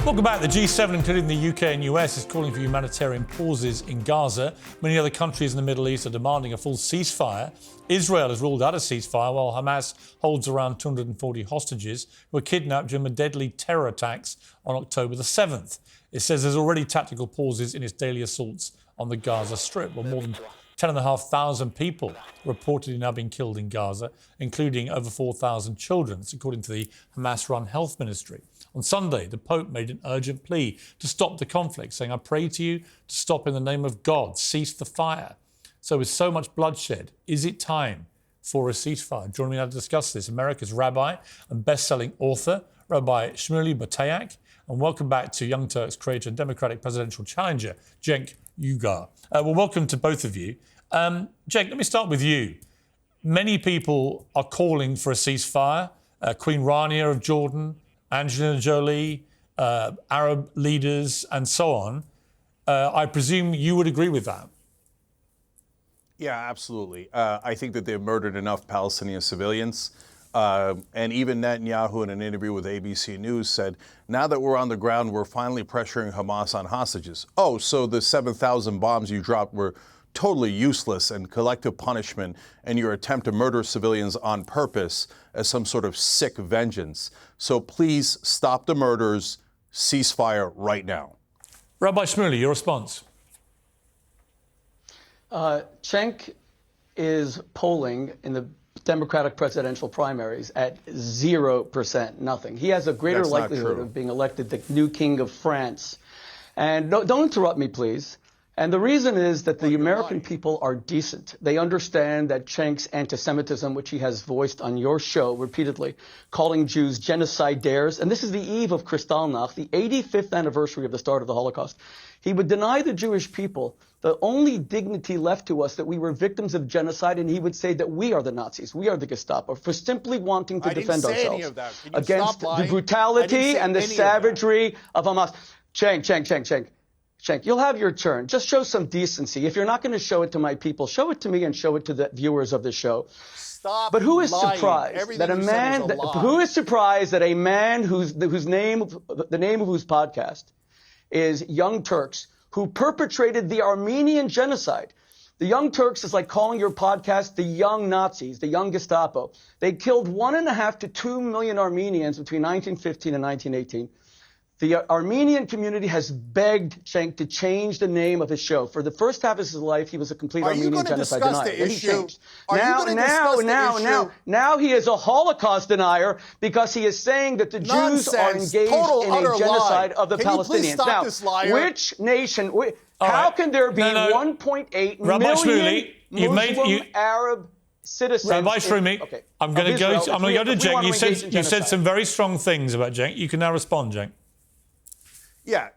Welcome back. The G7, including the UK and US, is calling for humanitarian pauses in Gaza. Many other countries in the Middle East are demanding a full ceasefire. Israel has ruled out a ceasefire, while Hamas holds around 240 hostages who were kidnapped during the deadly terror attacks on October the 7th. It says there's already tactical pauses in its daily assaults on the Gaza Strip, where more than 10,500 people reportedly now being killed in Gaza, including over 4,000 children, according to the Hamas-run health ministry. On Sunday, the Pope made an urgent plea to stop the conflict, saying, "I pray to you to stop in the name of God, cease the fire." So with so much bloodshed, is it time for a ceasefire? Joining me now to discuss this, America's rabbi and best-selling author, Rabbi Shmuley Boteach, and welcome back to Young Turks creator and Democratic presidential challenger, Cenk Uygur. Well, welcome to both of you. Cenk, let me start with you. Many people are calling for a ceasefire. Queen Rania of Jordan, Angelina Jolie, Arab leaders, and so on. I presume you would agree with that. Yeah, absolutely. I think that they've murdered enough Palestinian civilians. And even Netanyahu, in an interview with ABC News, said, now that we're on the ground, we're finally pressuring Hamas on hostages. Oh, so the 7,000 bombs you dropped were totally useless and collective punishment, and your attempt to murder civilians on purpose as some sort of sick vengeance. So please stop the murders, ceasefire right now. Rabbi Shmuley, your response? Cenk is polling in the Democratic presidential primaries at 0%, nothing. He has a greater likelihood of being elected the new king of France. And don't interrupt me, please. And the reason is that the American people are decent. They understand that Cenk's anti-Semitism, which he has voiced on your show repeatedly, calling Jews genocidaires, and this is the eve of Kristallnacht, the 85th anniversary of the start of the Holocaust. He would deny the Jewish people the only dignity left to us, that we were victims of genocide, and he would say that we are the Nazis, we are the Gestapo, for simply wanting to defend ourselves against the brutality and the savagery of Hamas. Cenk, you'll have your turn. Just show some decency. If you're not going to show it to my people, show it to me and show it to the viewers of the show. Stop. But who is lying. surprised that a man? Who is surprised that a man the name of whose podcast is Young Turks, who perpetrated the Armenian genocide? The Young Turks is like calling your podcast the Young Nazis, the Young Gestapo. They killed 1.5 to 2 million Armenians between 1915 and 1918. The Armenian community has begged Cenk to change the name of his show. For the first half of his life, he was a complete Armenian genocide denier. Then he changed. Now he is a Holocaust denier because he is saying that the Jews are engaged in a genocide of the Palestinians. Now, which nation? How can there be 1.8 million Arab citizens? Rabbi Shmuley, I'm going to go to Cenk. You said some very strong things about Cenk. You can now respond, Cenk. Yeah,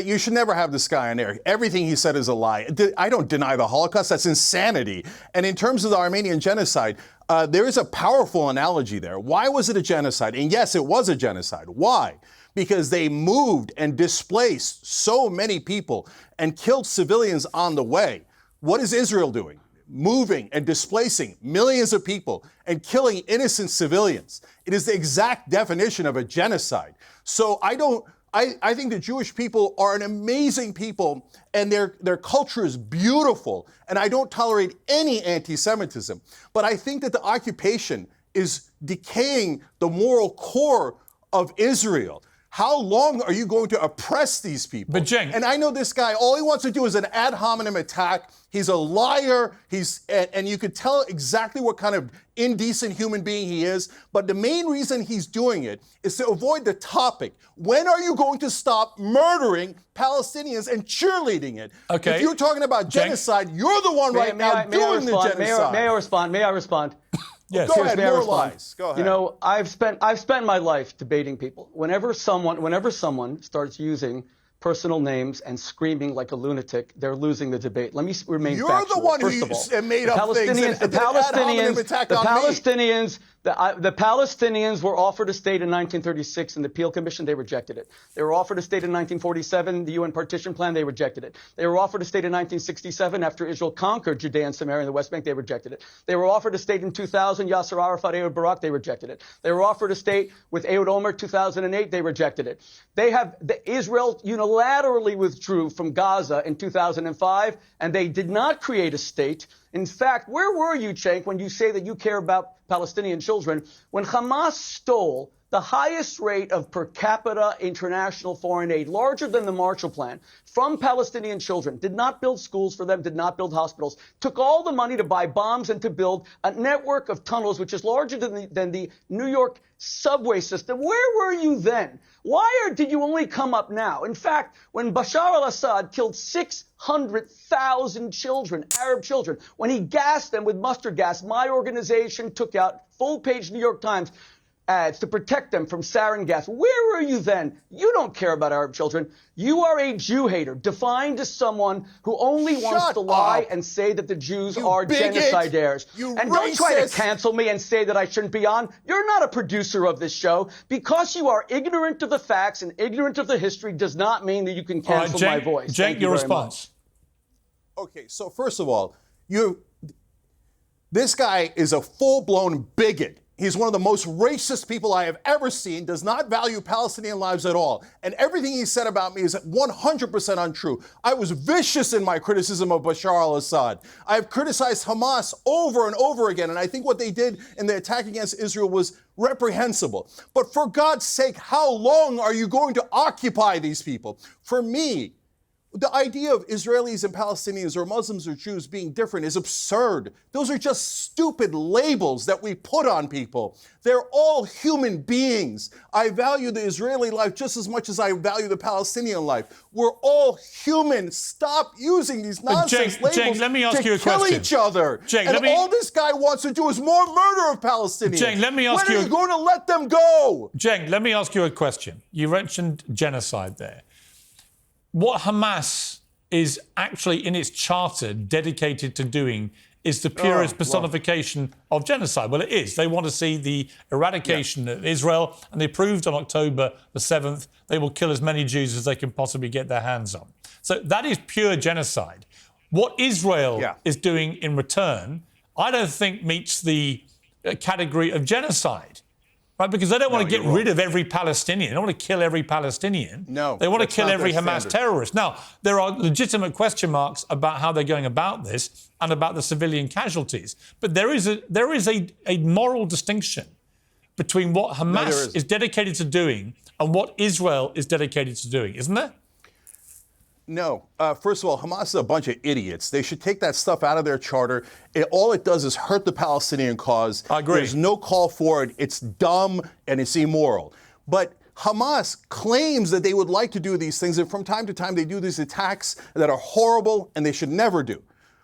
you should never have this guy on air. Everything he said is a lie. I don't deny the Holocaust. That's insanity. And in terms of the Armenian genocide, there is a powerful analogy there. Why was it a genocide? And yes, it was a genocide. Why? Because they moved and displaced so many people and killed civilians on the way. What is Israel doing? Moving and displacing millions of people and killing innocent civilians. It is the exact definition of a genocide. So I think the Jewish people are an amazing people, and their culture is beautiful, and I don't tolerate any anti-Semitism. But I think that the occupation is decaying the moral core of Israel. How long are you going to oppress these people? But Cenk, and I know this guy, all he wants to do is an ad hominem attack. He's a liar. And you could tell exactly what kind of indecent human being he is. But the main reason he's doing it is to avoid the topic. When are you going to stop murdering Palestinians and cheerleading it? Okay. If you're talking about genocide, you're the one now doing the genocide. May I respond? Yes. Go ahead, more lies. Go ahead. You know, I've spent my life debating people. Whenever someone starts using personal names and screaming like a lunatic, they're losing the debate. Let me remain factual. You're the one who made up things. The Palestinians The Palestinians were offered a state in 1936 in the Peel Commission. They rejected it. They were offered a state in 1947, the UN Partition Plan. They rejected it. They were offered a state in 1967 after Israel conquered Judea and Samaria and the West Bank. They rejected it. They were offered a state in 2000, Yasser Arafat, Ehud Barak. They rejected it. They were offered a state with Ehud Olmert 2008. They rejected it. Israel unilaterally withdrew from Gaza in 2005, and they did not create a state. In fact, where were you, Cenk, when you say that you care about Palestinian children, when Hamas stole the highest rate of per capita international foreign aid, larger than the Marshall Plan, from Palestinian children, did not build schools for them, did not build hospitals, took all the money to buy bombs and to build a network of tunnels, which is larger than the New York subway system. Where were you then? Why did you only come up now? In fact, when Bashar al-Assad killed 600,000 children, Arab children, when he gassed them with mustard gas, my organization took out full-page New York Times ads to protect them from sarin gas. Where were you then? You don't care about Arab children. You are a Jew hater, defined as someone who only wants to lie and say that the Jews are genocidaires. And don't try to cancel me and say that I shouldn't be on. You're not a producer of this show. Because you are ignorant of the facts and ignorant of the history does not mean that you can cancel my voice. Cenk, your response. Okay, so first of all, this guy is a full-blown bigot. He's one of the most racist people I have ever seen, does not value Palestinian lives at all. And everything he said about me is 100% untrue. I was vicious in my criticism of Bashar al-Assad. I have criticized Hamas over and over again, and I think what they did in the attack against Israel was reprehensible. But for God's sake, how long are you going to occupy these people? For me, the idea of Israelis and Palestinians or Muslims or Jews being different is absurd. Those are just stupid labels that we put on people. They're all human beings. I value the Israeli life just as much as I value the Palestinian life. We're all human. Stop using these nonsense labels Cenk, let me ask you a kill question. each other. Cenk, and all this guy wants to do is more murder of Palestinians. Cenk, let me ask when are you going to let them go? Cenk, let me ask you a question. You mentioned genocide there. What Hamas is actually in its charter dedicated to doing is the purest personification of genocide. Well, it is. They want to see the eradication of Israel, and they proved on October the 7th they will kill as many Jews as they can possibly get their hands on. So that is pure genocide. What Israel is doing in return, I don't think meets the category of genocide. Right, because they don't want to get rid of every Palestinian. They don't want to kill every Palestinian. No, they want to kill every Hamas terrorist. Now, there are legitimate question marks about how they're going about this and about the civilian casualties. But there is a moral distinction between what Hamas is dedicated to doing and what Israel is dedicated to doing, isn't there? No. First of all, Hamas is a bunch of idiots. They should take that stuff out of their charter. All it does is hurt the Palestinian cause. I agree. There's no call for it. It's dumb and it's immoral. But Hamas claims that they would like to do these things, and from time to time they do these attacks that are horrible and they should never do.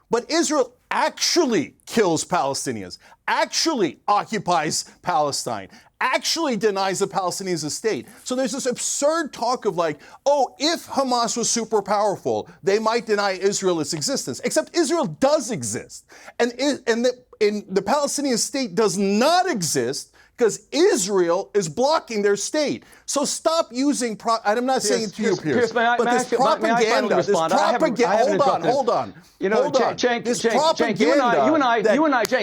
But Israel actually kills Palestinians, actually occupies Palestine, actually denies the Palestinians a state. So there's this absurd talk of like, oh, if Hamas was super powerful, they might deny Israel its existence. Except Israel does exist. And the Palestinian state does not exist because Israel is blocking their state. So stop using, and I'm not saying it to you, Piers, but this propaganda, hold on. You know, Cenk,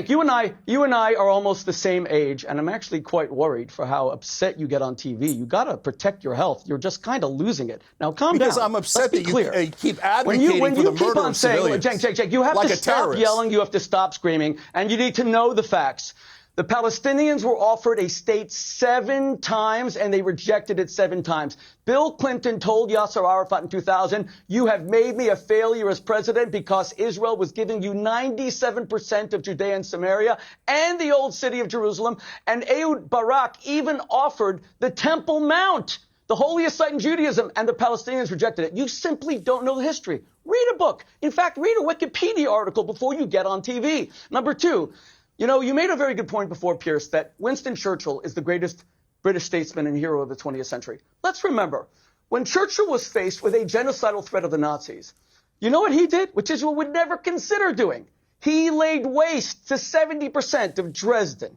you and I are almost the same age, and I'm actually quite worried for how upset you get on TV. You got to protect your health. You're just kind of losing it. Now, calm down. Because I'm upset that you keep advocating for the murder of civilians. Cenk, you have to stop yelling. You have to stop screaming, and you need to know the facts. The Palestinians were offered a state 7 times, and they rejected it 7 times. Bill Clinton told Yasser Arafat in 2000, you have made me a failure as president because Israel was giving you 97% of Judea and Samaria and the old city of Jerusalem. And Ehud Barak even offered the Temple Mount, the holiest site in Judaism, and the Palestinians rejected it. You simply don't know the history. Read a book. In fact, read a Wikipedia article before you get on TV. Number 2, you know, you made a very good point before, Piers, that Winston Churchill is the greatest British statesman and hero of the 20th century. Let's remember, when Churchill was faced with a genocidal threat of the Nazis, you know what he did, which Israel would never consider doing? He laid waste to 70% of Dresden,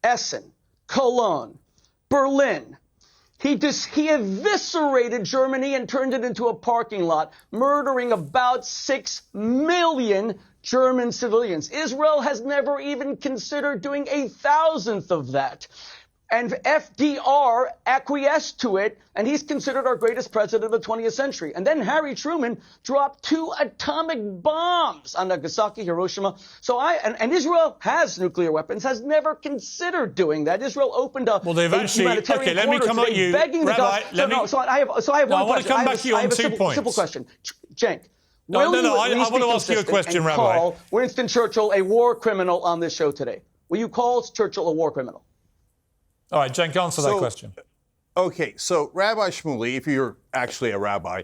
Essen, Cologne, Berlin. He eviscerated Germany and turned it into a parking lot, murdering about 6 million German civilians. Israel has never even considered doing 1,000th of that. And FDR acquiesced to it, and he's considered our greatest president of the 20th century. And then Harry Truman dropped 2 atomic bombs on Nagasaki, Hiroshima. So and Israel has nuclear weapons, has never considered doing that. Israel opened a humanitarian okay, let me come at you, begging Rabbi. I have one question. I want to come back to you on 2 points. Simple question, Cenk. I want to ask you a question, Rabbi. Call Winston Churchill a war criminal on this show today? Will you call Churchill a war criminal? All right, Cenk, answer that question. Okay, so Rabbi Shmuley, if you're actually a rabbi,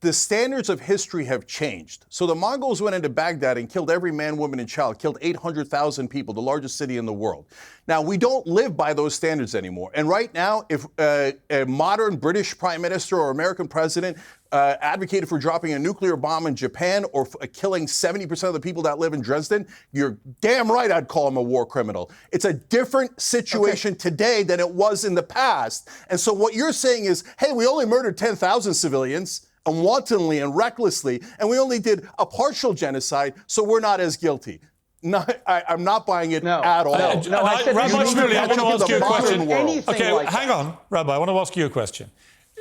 the standards of history have changed. So the Mongols went into Baghdad and killed every man, woman, and child, killed 800,000 people, the largest city in the world. Now, we don't live by those standards anymore. And right now, if a modern British prime minister or American president advocated for dropping a nuclear bomb in Japan or killing 70% of the people that live in Dresden, you're damn right I'd call him a war criminal. It's a different situation today than it was in the past. And so what you're saying is, hey, we only murdered 10,000 civilians, and wantonly and recklessly, and we only did a partial genocide, so we're not as guilty. I'm not buying it at all. Rabbi Shmuley, I want to ask you a question. Okay, hang on, Rabbi, I want to ask you a question,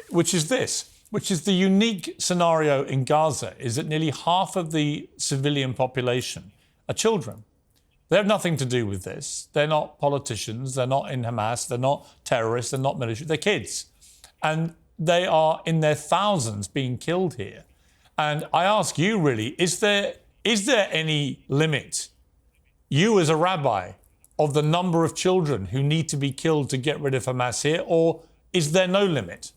which is the unique scenario in Gaza is that nearly half of the civilian population are children. They have nothing to do with this. They're not politicians. They're not in Hamas. They're not terrorists. They're not military. They're kids. And they are in their thousands being killed here. And I ask you, really, is there any limit, you as a rabbi, of the number of children who need to be killed to get rid of Hamas here, or is there no limit?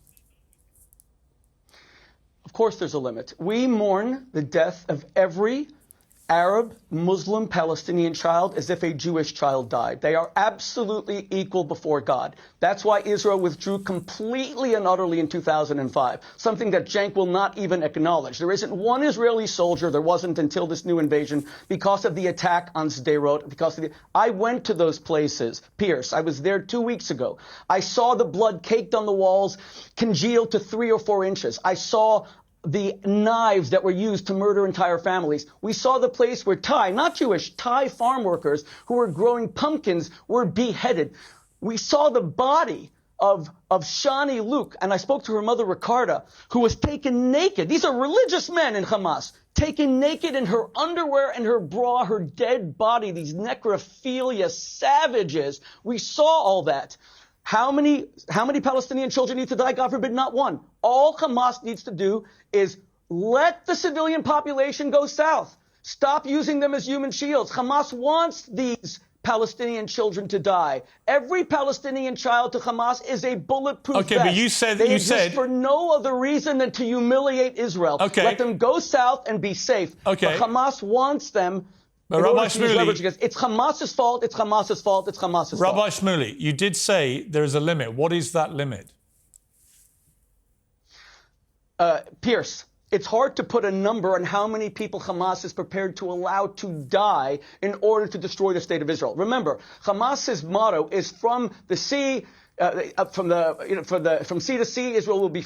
Of course there's a limit. We mourn the death of every Arab, Muslim, Palestinian child as if a Jewish child died. They are absolutely equal before God. That's why Israel withdrew completely and utterly in 2005, something that Cenk will not even acknowledge. There isn't one Israeli soldier, there wasn't until this new invasion, because of the attack on Sderot. I went to those places, Pierce. I was there 2 weeks ago. I saw the blood caked on the walls, congealed to 3 or 4 inches. I saw the knives that were used to murder entire families. We saw the place where Thai, not Jewish, Thai farm workers who were growing pumpkins were beheaded. We saw the body of Shani Luke, and I spoke to her mother, Ricarda, who was taken naked. These are religious men in Hamas, taken naked in her underwear and her bra, her dead body, these necrophilia savages. We saw all that. How many Palestinian children need to die? God forbid, not one. All Hamas needs to do is let the civilian population go south. Stop using them as human shields. Hamas wants these Palestinian children to die. Every Palestinian child to Hamas is a bulletproof vest. But you said for no other reason than to humiliate Israel. Okay. Let them go south and be safe. Okay. But Hamas wants them. But Rabbi Shmuley, it's Hamas's fault. It's Hamas's fault. It's Hamas's fault. Rabbi Shmuley, you did say there is a limit. What is that limit? Pierce, it's hard to put a number on how many people Hamas is prepared to allow to die in order to destroy the state of Israel. Remember, Hamas's motto is from the sea. From sea to sea, Israel will be,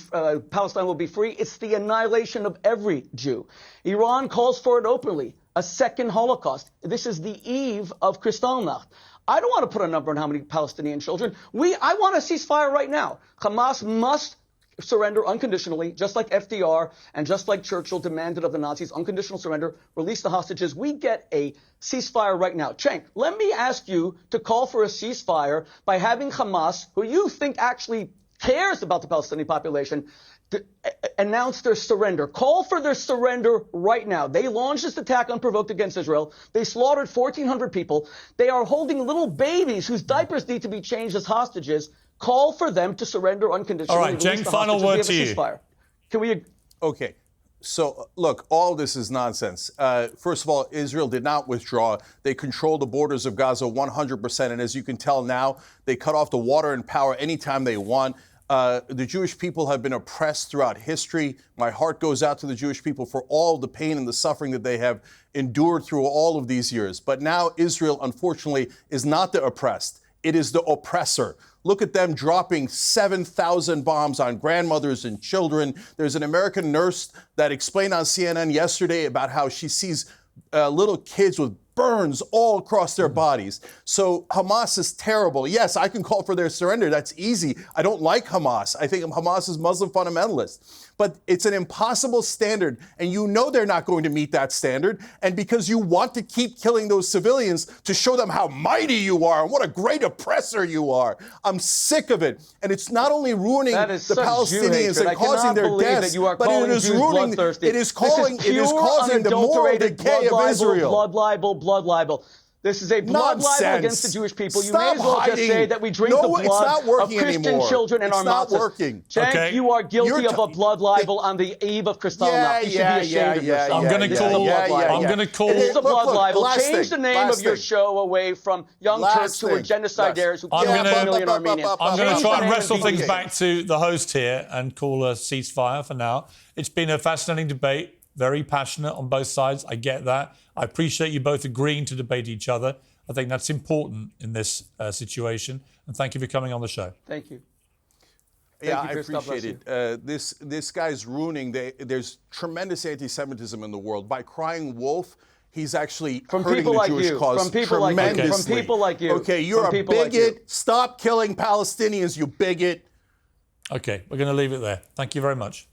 Palestine will be free. It's the annihilation of every Jew. Iran calls for it openly. A second Holocaust. This is the eve of Kristallnacht. I don't want to put a number on how many Palestinian children. I want a ceasefire right now. Hamas must surrender unconditionally, just like FDR and just like Churchill demanded of the Nazis, unconditional surrender, release the hostages. We get a ceasefire right now. Cenk, let me ask you to call for a ceasefire by having Hamas, who you think actually cares about the Palestinian population, announce their surrender. Call for their surrender right now. They launched this attack unprovoked against Israel. They slaughtered 1,400 people. They are holding little babies whose diapers need to be changed as hostages. Call for them to surrender unconditionally. All right, Cenk, final word to you. Can we? Okay. So, look, all this is nonsense. First of all, Israel did not withdraw. They control the borders of Gaza 100%. And as you can tell now, they cut off the water and power anytime they want. The Jewish people have been oppressed throughout history. My heart goes out to the Jewish people for all the pain and the suffering that they have endured through all of these years. But now Israel, unfortunately, is not the oppressed. It is the oppressor. Look at them dropping 7,000 bombs on grandmothers and children. There's an American nurse that explained on CNN yesterday about how she sees little kids with burns all across their bodies. So Hamas is terrible. Yes, I can call for their surrender. That's easy. I don't like Hamas. I think Hamas is Muslim fundamentalist. But it's an impossible standard, and you know they're not going to meet that standard. And because you want to keep killing those civilians to show them how mighty you are and what a great oppressor you are, I'm sick of it. And it's not only ruining the Palestinians and causing their deaths, but it is ruining. It is causing the moral decay of Israel. Blood libel. This is a blood libel against the Jewish people. You may as well just say that we drink the blood of Christian children in our mouths. It's not working. Cenk, you are guilty of a blood libel on the eve of Kristallnacht. You should be ashamed of yourself. I'm going to call. It is a blood libel. Change the name of your show away from Young Turks who are genociders who killed 1 million Armenians. I'm going to try and wrestle things back to the host here and call a ceasefire for now. It's been a fascinating debate, very passionate on both sides. I get that. I appreciate you both agreeing to debate each other. I think that's important in this situation. And thank you for coming on the show. Thank you. Yeah, I appreciate it. This guy's ruining. There's tremendous anti-Semitism in the world. By crying wolf, he's actually hurting the Jewish cause tremendously. From people like you. Okay, you're a bigot. Stop killing Palestinians, you bigot. Okay, we're going to leave it there. Thank you very much.